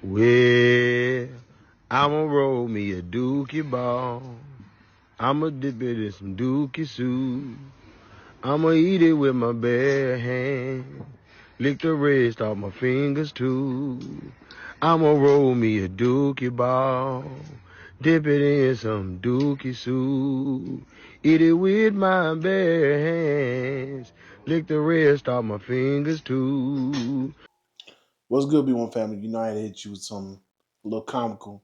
Well, I'ma roll me a dookie ball. I'ma dip it in some dookie soup. I'ma eat it with my bare hand. Lick the rest off my fingers too. I'ma roll me a dookie ball. Dip it in some dookie soup. Eat it with my bare hands. Lick the rest off my fingers too. What's good, B1 family? You know I had to hit you with something a little comical.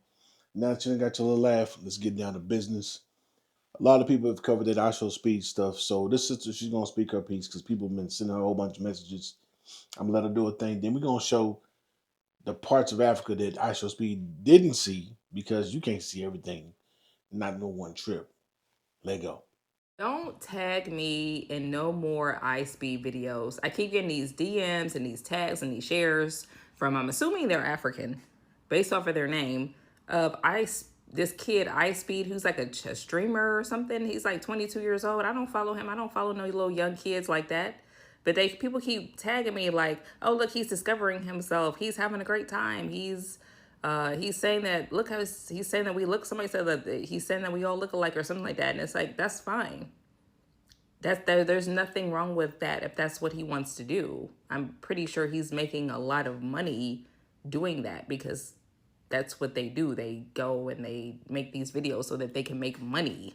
Now that you got your little laugh, let's get down to business. A lot of people have covered that I show speed stuff, so this sister, she's going to speak her piece because people have been sending her a whole bunch of messages. I'm going to let her do a thing. Then we're going to show the parts of Africa that I show speed didn't see because you can't see everything, not no one trip. Let go. Don't tag me in no more iSpeed videos. I keep getting these DMs and these tags and these shares from, I'm assuming they're African, based off of their name, of this kid iSpeed who's like a streamer or something. He's like 22 years old. I don't follow him. I don't follow no little young kids like that. But people keep tagging me like, oh look, he's discovering himself. He's having a great time. He's saying that, look how he's saying that we look, somebody said that he's saying that we all look alike or something like that. And it's like, that's fine. There's nothing wrong with that if that's what he wants to do. I'm pretty sure he's making a lot of money doing that because that's what they do. They go and they make these videos so that they can make money.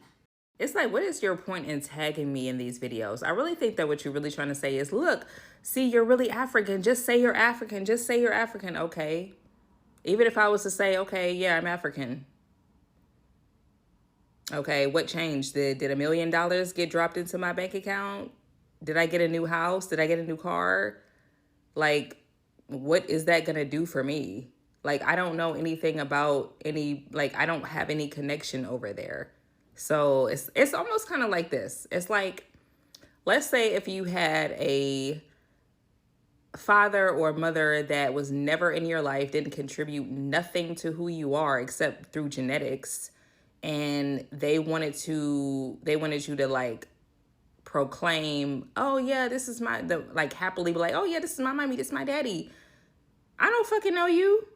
It's like, what is your point in tagging me in these videos? I really think that what you're really trying to say is, look, see, you're really African. Just say you're African. Just say you're African. Okay. Even if I was to say, okay, yeah, I'm African. Okay, what changed? Did $1 million get dropped into my bank account? Did I get a new house? Did I get a new car? Like, what is that going to do for me? Like, I don't know anything about I don't have any connection over there. So it's almost kind of like this. It's like, let's say if you had a father or mother that was never in your life, didn't contribute nothing to who you are except through genetics, and they wanted you to like proclaim, oh yeah, this is like happily be like, oh yeah, this is my mommy, this is my daddy. I don't fucking know you.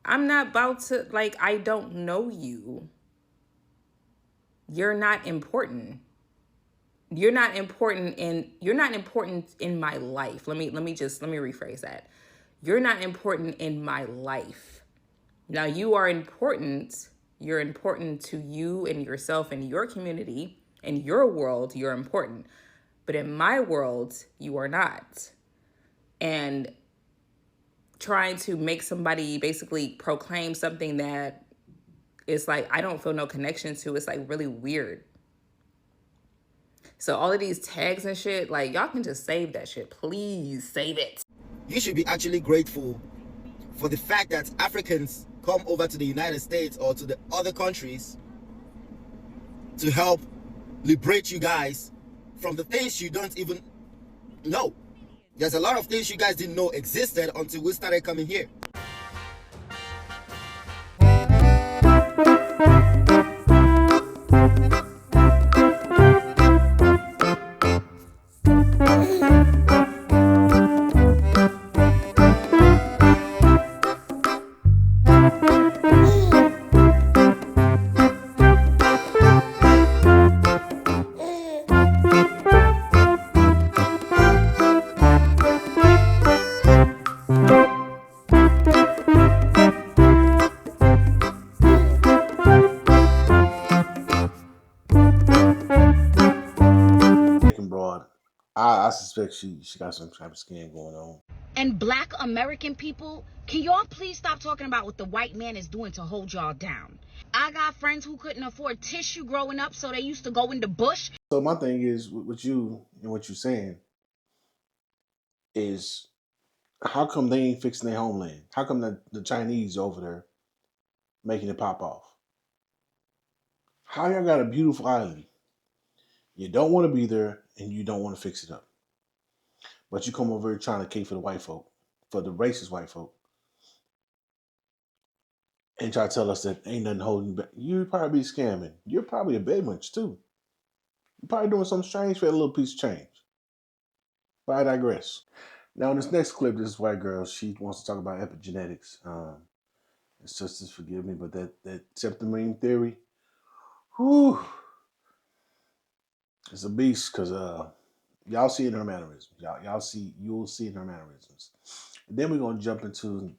I'm not about to, like, I don't know you. You're not important. You're not important in my life. Let me rephrase that. You're not important in my life. Now you are important. You're important to you and yourself and your community. In your world, you're important. But in my world, you are not. And trying to make somebody basically proclaim something that is like, I don't feel no connection to, it's like really weird. So all of these tags and shit, like, y'all can just save that shit. Please save it. You should be actually grateful for the fact that Africans come over to the United States or to the other countries to help liberate you guys from the things you don't even know. There's a lot of things you guys didn't know existed until we started coming here. Broad. I suspect she got some type of skin going on. And Black American people, can y'all please stop talking about what the white man is doing to hold y'all down? I got friends who couldn't afford tissue growing up, so they used to go in the bush. So my thing is with you and what you're saying is, how come they ain't fixing their homeland? How come the Chinese over there making it pop off? How y'all got a beautiful island? You don't want to be there and you don't want to fix it up. But you come over here trying to cater for the white folk, for the racist white folk, and try to tell us that ain't nothing holding you back. You'd probably be scamming. You're probably a bed munch too. You're probably doing something strange for a little piece of change. But I digress. Now, in this next clip, this white girl, she wants to talk about epigenetics. Sisters, forgive me, but that septamine theory, whew, it's a beast because y'all see it in her mannerisms. You'll see it in her mannerisms. And then we're gonna jump into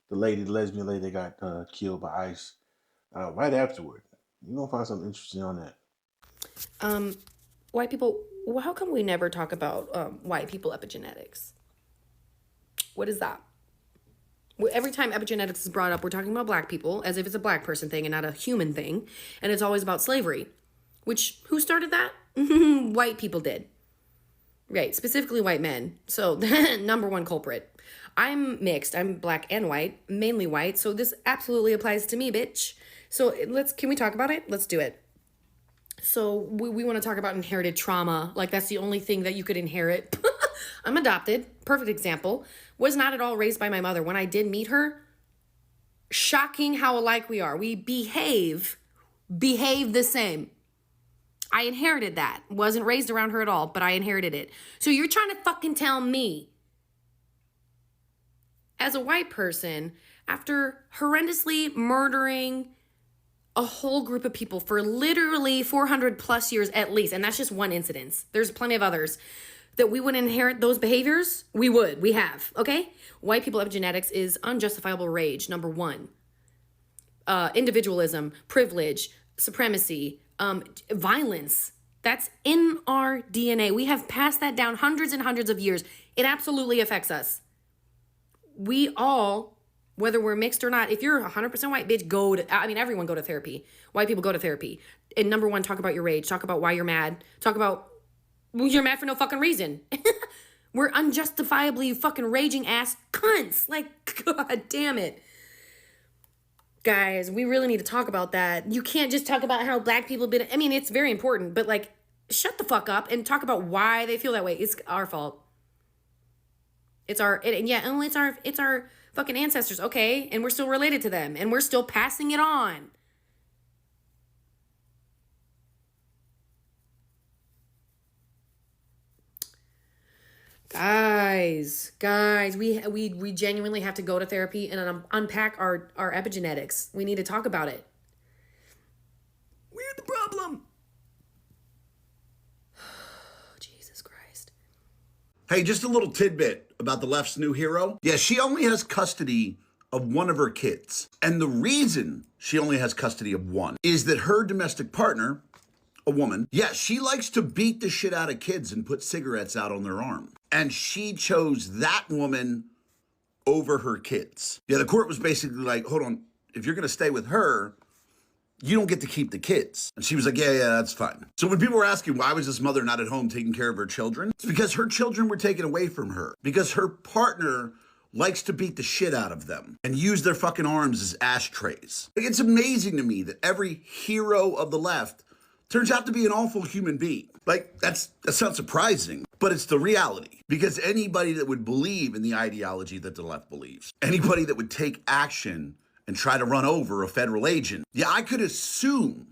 the lesbian lady that got killed by ICE right afterward. You're gonna find something interesting on that. White people, well, how come we never talk about white people epigenetics? What is that? Every time epigenetics is brought up, we're talking about black people as if it's a black person thing and not a human thing. And it's always about slavery, which, who started that? White people did. Right, specifically white men. So, number one culprit. I'm mixed. I'm black and white, mainly white. So this absolutely applies to me, bitch. So can we talk about it? Let's do it. So we want to talk about inherited trauma. Like that's the only thing that you could inherit. I'm adopted. Perfect example. Was not at all raised by my mother. When I did meet her, shocking how alike we are. We behave the same. I inherited that. Wasn't raised around her at all, but I inherited it. So you're trying to fucking tell me, as a white person, after horrendously murdering a whole group of people for literally 400 plus years at least, and that's just one incident. There's plenty of others that we would inherit those behaviors. We would. We have. Okay? White people epigenetics is unjustifiable rage, number one. Individualism, privilege, supremacy, violence. That's in our DNA. We have passed that down hundreds and hundreds of years. It absolutely affects us. We all, whether we're mixed or not, if you're 100% white, bitch, everyone go to therapy. White people go to therapy. And number one, talk about your rage. Talk about why you're mad. Talk about you're mad for no fucking reason. We're unjustifiably fucking raging ass cunts. Like, god damn it. Guys, we really need to talk about that. You can't just talk about how black people been. I mean, it's very important, but like, shut the fuck up and talk about why they feel that way. It's our fault. It's our fucking ancestors, okay? And we're still related to them, and we're still passing it on. Guys, we genuinely have to go to therapy and unpack our epigenetics. We need to talk about it. We're the problem. Jesus Christ. Hey, just a little tidbit about the left's new hero. Yeah, she only has custody of one of her kids. And the reason she only has custody of one is that her domestic partner, a woman, she likes to beat the shit out of kids and put cigarettes out on their arm. And she chose that woman over her kids. Yeah, the court was basically like, hold on, if you're gonna stay with her, you don't get to keep the kids. And she was like, yeah, that's fine. So when people were asking why was this mother not at home taking care of her children, it's because her children were taken away from her. Because her partner likes to beat the shit out of them and use their fucking arms as ashtrays. Like, it's amazing to me that every hero of the left turns out to be an awful human being. Like, that's not surprising, but it's the reality. Because anybody that would believe in the ideology that the left believes, anybody that would take action and try to run over a federal agent, I could assume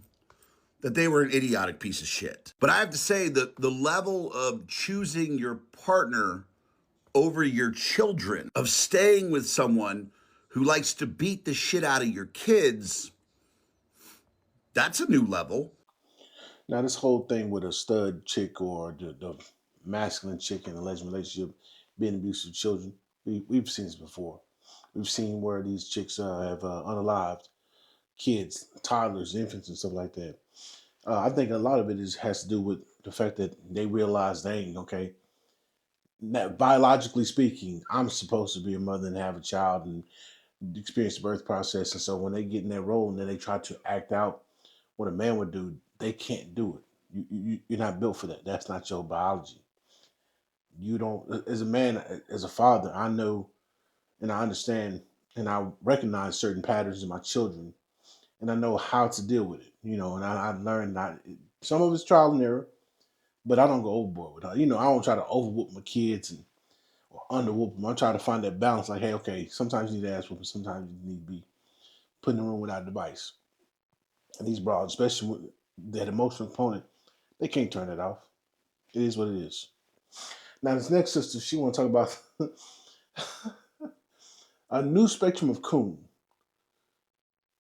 that they were an idiotic piece of shit. But I have to say that the level of choosing your partner over your children, of staying with someone who likes to beat the shit out of your kids, that's a new level. Now, this whole thing with a stud chick or the masculine chick in a lesbian relationship being abusive to children, we've seen this before. We've seen where these chicks have unalived kids, toddlers, infants, and stuff like that. I think a lot of it has to do with the fact that they realize they ain't okay. That biologically speaking, I'm supposed to be a mother and have a child and experience the birth process. And so when they get in that role and then they try to act out what a man would do, they can't do it. You're not built for that. That's not your biology. You don't, as a man, as a father, I know and I understand and I recognize certain patterns in my children and I know how to deal with it, and I learned not, some of it's trial and error, but I don't go overboard with it. I don't try to overwhoop my kids or underwhoop them. I try to find that balance like, hey, okay, sometimes you need to ass whooping, sometimes you need to be put in the room without a device. And these broads, especially with that emotional component, they can't turn it off. It is what it is. Now, this next sister, she want to talk about A new spectrum of coon.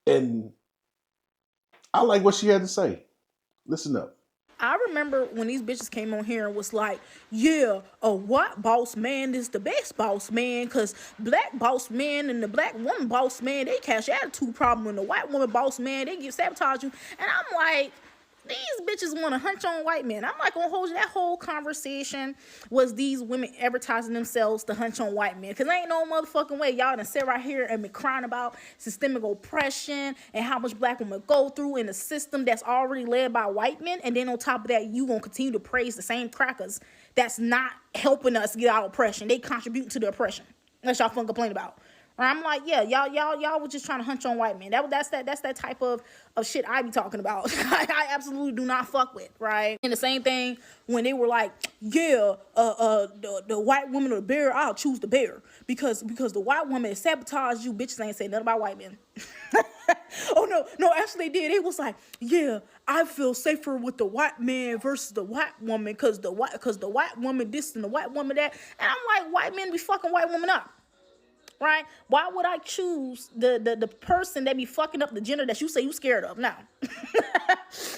And I like what she had to say. Listen up. I remember when these bitches came on here and was like, yeah, a white boss man is the best boss man, because black boss man and the black woman boss man, they catch attitude problem, and the white woman boss man, they get sabotage you. And I'm like, these bitches want to hunch on white men. I'm not gonna hold you. That whole conversation was these women advertising themselves to hunch on white men. Cause ain't no motherfucking way y'all done sit right here and be crying about systemic oppression and how much black women go through in a system that's already led by white men. And then on top of that, you gonna continue to praise the same crackers that's not helping us get out of oppression. They contribute to the oppression. That's y'all fun complain about. Or I'm like, yeah, y'all was just trying to hunch on white men. That's that type of shit I be talking about. I absolutely do not fuck with, right? And the same thing when they were like, yeah, the white woman or the bear, I'll choose the bear because the white woman sabotaged you. Bitches ain't say nothing about white men. Oh no, actually they did. It was like, yeah, I feel safer with the white man versus the white woman because the white woman this and the white woman that. And I'm like, white men be fucking white women up. Right? Why would I choose the person that be fucking up the gender that you say you scared of? No.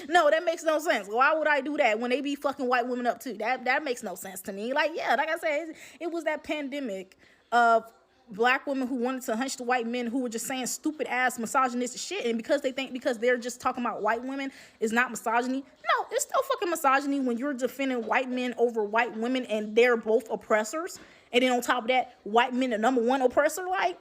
No, that makes no sense. Why would I do that when they be fucking white women up too? That makes no sense to me. Like, yeah, like I said, it was that pandemic of black women who wanted to hunch the white men who were just saying stupid ass misogynistic shit, and because they're just talking about white women is not misogyny. No, it's still fucking misogyny when you're defending white men over white women and they're both oppressors. And then on top of that, white men the number one oppressor. Like,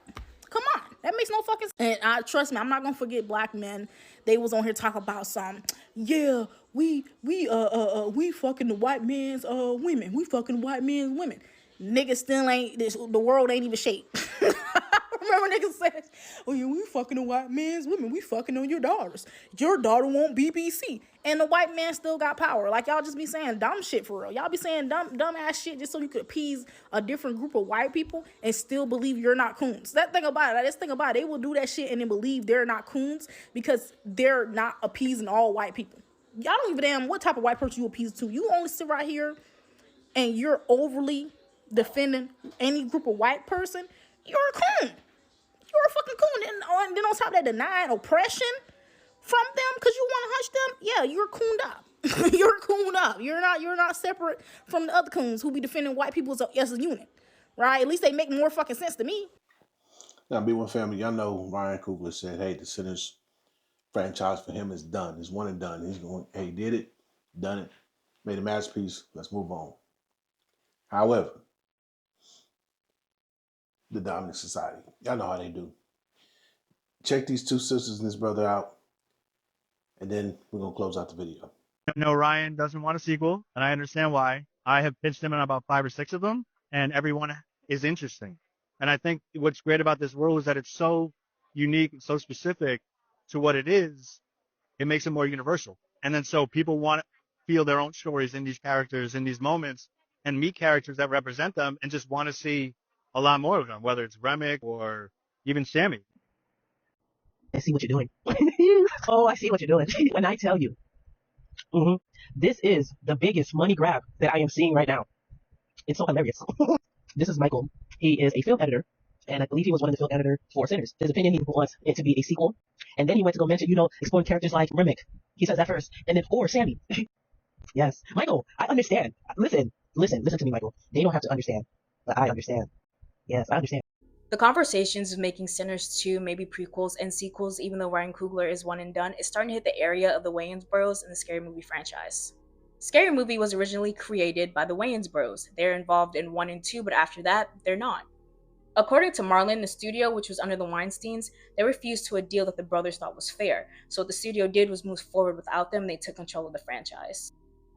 come on, that makes no fucking sense. And trust me, I'm not gonna forget black men. They was on here talking about some, yeah, we fucking the white man's women. We fucking the white man's women. Niggas still ain't the world ain't even shaped. Remember niggas said, oh yeah, we fucking the white man's women. We fucking on your daughters. Your daughter won't BBC. And the white man still got power. Like, y'all just be saying dumb shit for real. Y'all be saying dumb ass shit just so you could appease a different group of white people and still believe you're not coons. This thing about it, they will do that shit and then believe they're not coons because they're not appeasing all white people. Y'all don't give a damn what type of white person you appease to. You only sit right here and you're overly defending any group of white person. You're a coon. You're a fucking coon. And then on top of that, denying oppression from them because you want to hush them. Yeah, you're cooned up. You're cooned up. You're not separate from the other coons who be defending white people as a unit, right? At least they make more fucking sense to me. Now, B1 family, y'all know Ryan Coogler said, hey, the Sinners franchise for him is done. It's one and done. He's going, hey, did it, done it, made a masterpiece. Let's move on. However, the dominant society, y'all know how they do. Check these two sisters and this brother out, and then we're going to close out the video. No, Ryan doesn't want a sequel, and I understand why. I have pitched him on about 5 or 6 of them, and everyone is interesting. And I think what's great about this world is that it's so unique and so specific to what it is, it makes it more universal. And then so people want to feel their own stories in these characters, in these moments, and meet characters that represent them and just want to see a lot more of them, whether it's Remick or even Sammy. I see what you're doing. Oh, I see what you're doing. When I tell you, this is the biggest money grab that I am seeing right now. It's so hilarious. This is Michael. He is a film editor, and I believe he was one of the film editors for Sinners. His opinion, he wants it to be a sequel. And then he went to go mention, exploring characters like Remick. He says that first. And then, or Sammy. Yes. Michael, I understand. Listen to me, Michael. They don't have to understand, but I understand. Yes, I understand. The conversations of making Sinners 2, maybe prequels and sequels, even though Ryan Coogler is one and done, is starting to hit the area of the Wayans Bros and the Scary Movie franchise. Scary Movie was originally created by the Wayans Bros. They're involved in 1 and 2, but after that, they're not. According to Marlin, the studio, which was under the Weinsteins, they refused to a deal that the brothers thought was fair. So what the studio did was move forward without them. They took control of the franchise.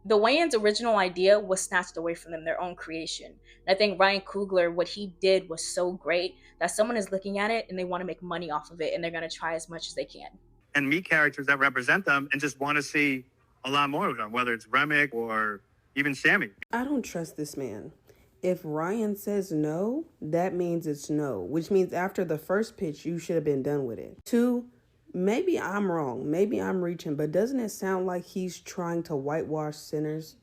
The Wayans' original idea was snatched away from them, their own creation. And I think Ryan Coogler, what he did was so great that someone is looking at it and they want to make money off of it, and they're going to try as much as they can. And meet characters that represent them and just want to see a lot more of them, whether it's Remick or even Sammy. I don't trust this man. If Ryan says no, that means it's no, which means after the first pitch, you should have been done with it. 2, maybe I'm wrong. Maybe I'm reaching, but doesn't it sound like he's trying to whitewash Sinners?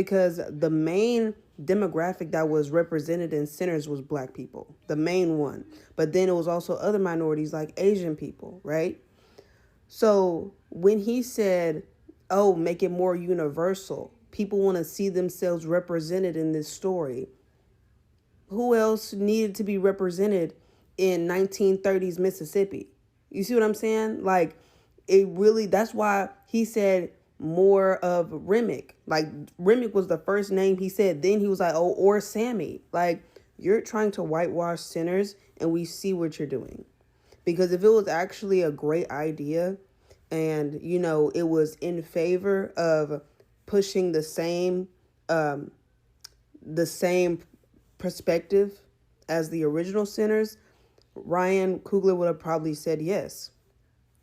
because the main demographic that was represented in centers was black people, the main one. But then it was also other minorities like Asian people, right? So when he said, oh, make it more universal, people want to see themselves represented in this story. Who else needed to be represented in 1930s Mississippi? You see what I'm saying? Like, it really, that's why he said more of Remick. Like, Remick was the first name he said. Then he was like, oh, or Sammy. Like, you're trying to whitewash sinners, and we see what you're doing. Because if it was actually a great idea and, you know, it was in favor of pushing the same perspective as the original sinners, Ryan Coogler would have probably said yes.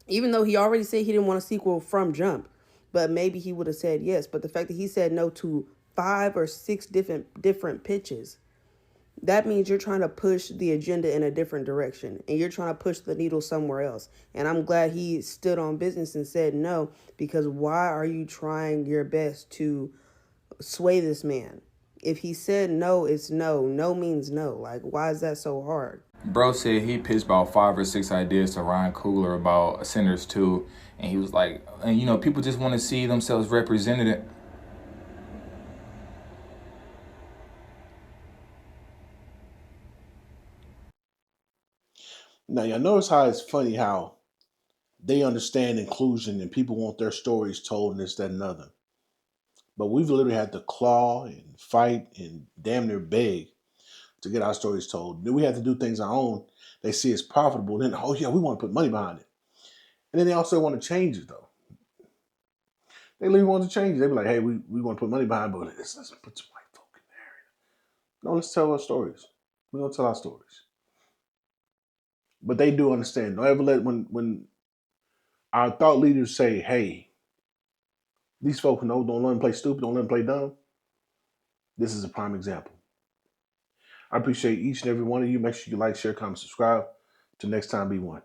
Even though he already said he didn't want a sequel from jump, but maybe he would have said yes. But the fact that he said no to 5 or 6 different pitches, that means you're trying to push the agenda in a different direction and you're trying to push the needle somewhere else. And I'm glad he stood on business and said no, because why are you trying your best to sway this man? If he said no, it's no. No means no. Like, why is that so hard? Bro said he pitched about 5 or 6 ideas to Ryan Coogler about Sinners 2. And he was like, and you know, people just want to see themselves represented. Now, y'all notice how it's funny how they understand inclusion and people want their stories told and this, that, and other. But we've literally had to claw and fight and damn near beg to get our stories told. Then we have to do things our own. They see it's profitable. Then, oh yeah, we want to put money behind it. And then they also want to change it though. They really want to change it. They be like, hey, we want to put money behind it, but let's put some white folk in there. No, let's tell our stories. We're going to tell our stories. But they do understand. Don't ever let, when our thought leaders say, hey, these folks don't let them play stupid, don't let them play dumb. This is a prime example. I appreciate each and every one of you. Make sure you like, share, comment, subscribe. Till next time, be one.